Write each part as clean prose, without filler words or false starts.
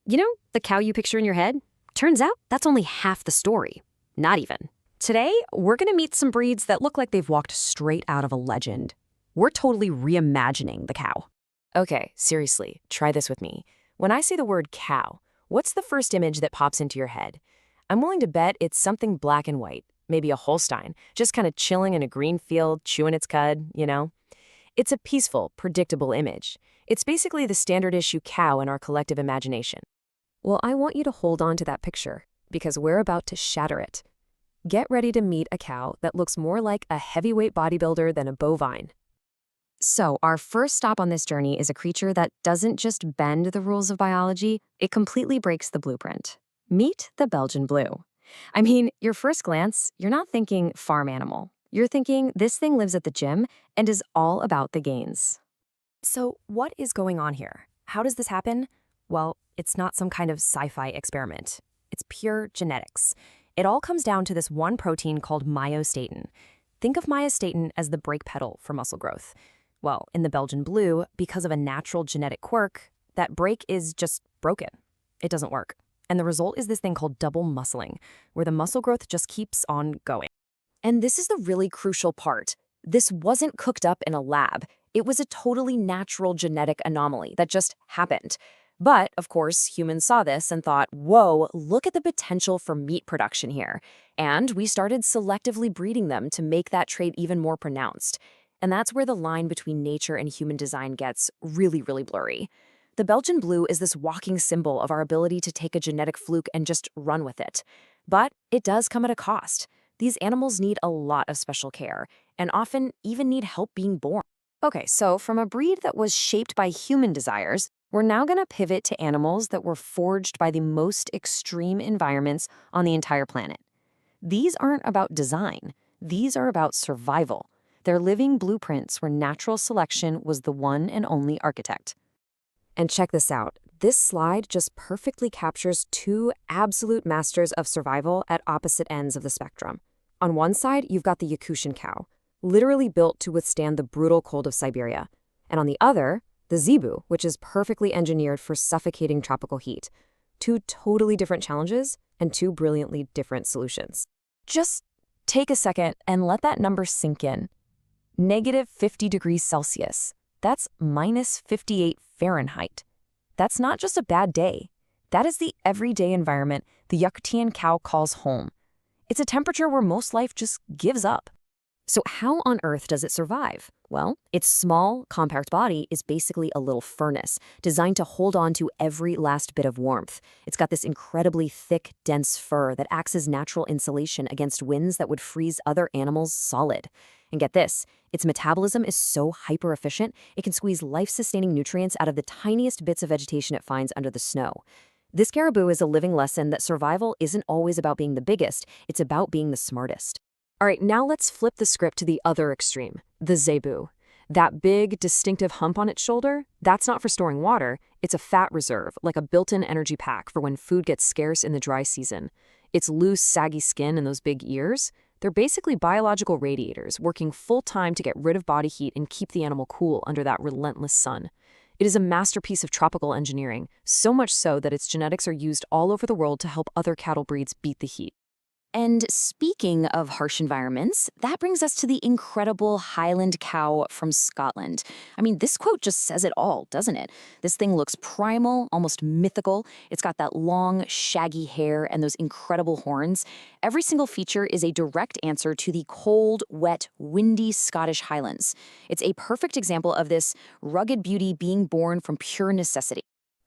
You know, the cow you picture in your head? Turns out that's only half the story. Not even. Today, we're gonna meet some breeds that look like they've walked straight out of a legend. We're totally reimagining the cow. Okay, seriously, try this with me. When I say the word cow, what's the first image that pops into your head? I'm willing to bet it's something black and white, maybe a Holstein, just kind of chilling in a green field, chewing its cud, you know? It's a peaceful, predictable image. It's basically the standard issue cow in our collective imagination. Well, I want you to hold on to that picture, because we're about to shatter it. Get ready to meet a cow that looks more like a heavyweight bodybuilder than a bovine. So, our first stop on this journey is a creature that doesn't just bend the rules of biology, it completely breaks the blueprint. Meet the Belgian blue. I mean, your first glance, you're not thinking farm animal. You're thinking this thing lives at the gym and is all about the gains. So, what is going on here? How does this happen? Well, it's not some kind of sci-fi experiment. It's pure genetics. It all comes down to this one protein called myostatin. Think of myostatin as the brake pedal for muscle growth. Well, in the Belgian blue, because of a natural genetic quirk, that brake is just broken. It doesn't work. And the result is this thing called double muscling, where the muscle growth just keeps on going. And this is the really crucial part. This wasn't cooked up in a lab. It was a totally natural genetic anomaly that just happened. But, of course, humans saw this and thought, whoa, look at the potential for meat production here. And we started selectively breeding them to make that trait even more pronounced. And that's where the line between nature and human design gets really, really blurry. The Belgian blue is this walking symbol of our ability to take a genetic fluke and just run with it. But it does come at a cost. These animals need a lot of special care, and often even need help being born. Okay, so from a breed that was shaped by human desires, we're now going to pivot to animals that were forged by the most extreme environments on the entire planet. These aren't about design. These are about survival. They're living blueprints where natural selection was the one and only architect. And check this out. This slide just perfectly captures two absolute masters of survival at opposite ends of the spectrum. On one side, you've got the Yakutian cow, literally built to withstand the brutal cold of Siberia. And on the other, the zebu, which is perfectly engineered for suffocating tropical heat. Two totally different challenges and two brilliantly different solutions. Just take a second and let that number sink in. -50 degrees Celsius. That's -58 Fahrenheit. That's not just a bad day. That is the everyday environment the Yakutian cow calls home. It's a temperature where most life just gives up. So how on earth does it survive? Well, its small, compact body is basically a little furnace designed to hold on to every last bit of warmth. It's got this incredibly thick, dense fur that acts as natural insulation against winds that would freeze other animals solid. And get this, its metabolism is so hyper-efficient, it can squeeze life-sustaining nutrients out of the tiniest bits of vegetation it finds under the snow. This caribou is a living lesson that survival isn't always about being the biggest, it's about being the smartest. All right, now let's flip the script to the other extreme, the zebu. That big, distinctive hump on its shoulder, that's not for storing water, it's a fat reserve, like a built-in energy pack for when food gets scarce in the dry season. Its loose, saggy skin and those big ears, they're basically biological radiators working full-time to get rid of body heat and keep the animal cool under that relentless sun. It is a masterpiece of tropical engineering, so much so that its genetics are used all over the world to help other cattle breeds beat the heat. And speaking of harsh environments, that brings us to the incredible Highland cow from Scotland. I mean, this quote just says it all, doesn't it? This thing looks primal, almost mythical. It's got that long, shaggy hair and those incredible horns. Every single feature is a direct answer to the cold, wet, windy Scottish Highlands. It's a perfect example of this rugged beauty being born from pure necessity.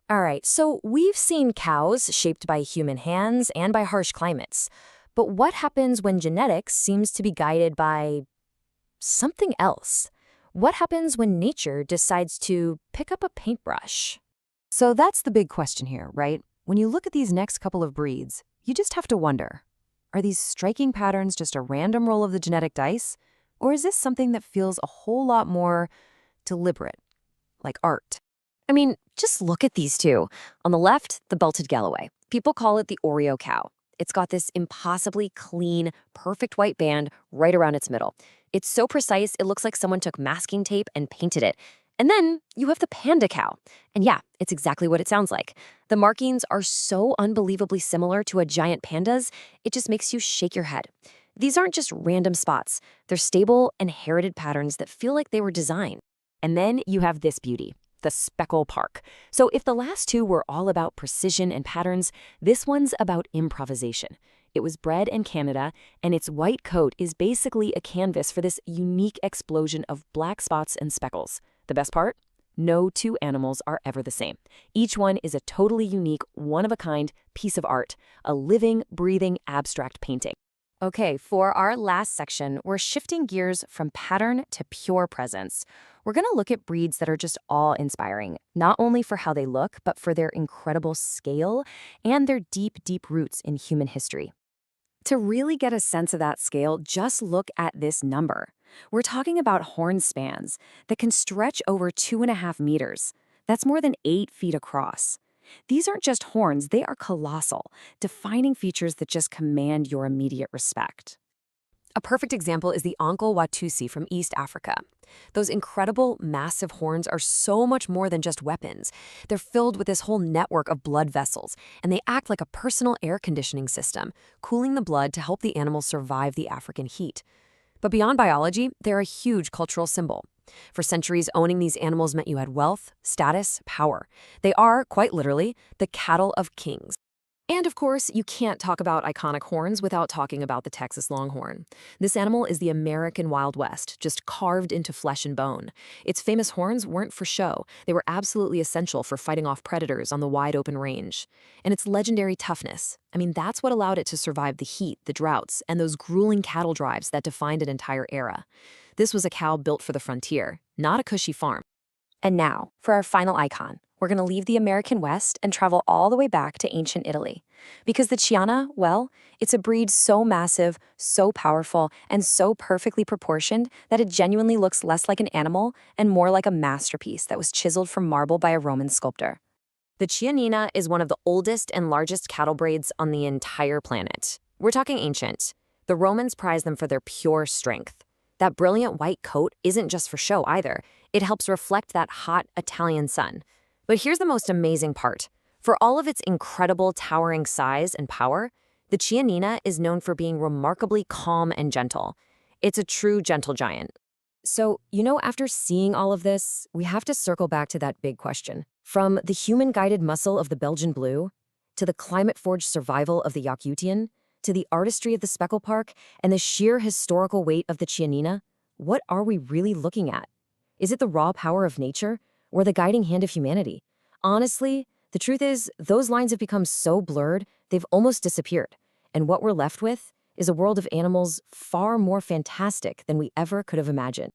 All right, so we've seen cows shaped by human hands and by harsh climates. But what happens when genetics seems to be guided by something else? What happens when nature decides to pick up a paintbrush? So that's the big question here, right? When you look at these next couple of breeds, you just have to wonder, are these striking patterns just a random roll of the genetic dice? Or is this something that feels a whole lot more deliberate, like art? I mean, just look at these two. On the left, the belted Galloway. People call it the Oreo cow. It's got this impossibly clean, perfect white band right around its middle. It's so precise, it looks like someone took masking tape and painted it. And then you have the panda cow. And yeah, it's exactly what it sounds like. The markings are so unbelievably similar to a giant panda's, it just makes you shake your head. These aren't just random spots. They're stable, inherited patterns that feel like they were designed. And then you have this beauty, the speckle park. So if the last two were all about precision and patterns, this one's about improvisation. It was bred in Canada, and its white coat is basically a canvas for this unique explosion of black spots and speckles. The best part? No two animals are ever the same. Each one is a totally unique, one-of-a-kind piece of art, a living, breathing, abstract painting. Okay, for our last section, we're shifting gears from pattern to pure presence. We're going to look at breeds that are just awe-inspiring, not only for how they look, but for their incredible scale and their deep, deep roots in human history. To really get a sense of that scale, just look at this number. We're talking about horn spans that can stretch over 2.5 meters. That's more than 8 feet across. These aren't just horns, they are colossal, defining features that just command your immediate respect. A perfect example is the Onkel Watusi from East Africa. Those incredible, massive horns are so much more than just weapons. They're filled with this whole network of blood vessels, and they act like a personal air conditioning system, cooling the blood to help the animals survive the African heat. But beyond biology, they're a huge cultural symbol. For centuries, owning these animals meant you had wealth, status, power. They are, quite literally, the cattle of kings. And of course, you can't talk about iconic horns without talking about the Texas Longhorn. This animal is the American Wild West, just carved into flesh and bone. Its famous horns weren't for show. They were absolutely essential for fighting off predators on the wide open range. And its legendary toughness, that's what allowed it to survive the heat, the droughts, and those grueling cattle drives that defined an entire era. This was a cow built for the frontier, not a cushy farm. And now, for our final icon. We're going to leave the American West and travel all the way back to ancient Italy. Because the Chiana, well, it's a breed so massive, so powerful, and so perfectly proportioned that it genuinely looks less like an animal and more like a masterpiece that was chiseled from marble by a Roman sculptor. The Chianina is one of the oldest and largest cattle breeds on the entire planet. We're talking ancient. The Romans prized them for their pure strength. That brilliant white coat isn't just for show either. It helps reflect that hot Italian sun. But here's the most amazing part. For all of its incredible towering size and power, the Chianina is known for being remarkably calm and gentle. It's a true gentle giant. So, after seeing all of this, we have to circle back to that big question. From the human-guided muscle of the Belgian Blue, to the climate-forged survival of the Yakutian, to the artistry of the Speckle Park, and the sheer historical weight of the Chianina, what are we really looking at? Is it the raw power of nature? Or the guiding hand of humanity? Honestly, the truth is, those lines have become so blurred, they've almost disappeared. And what we're left with is a world of animals far more fantastic than we ever could have imagined.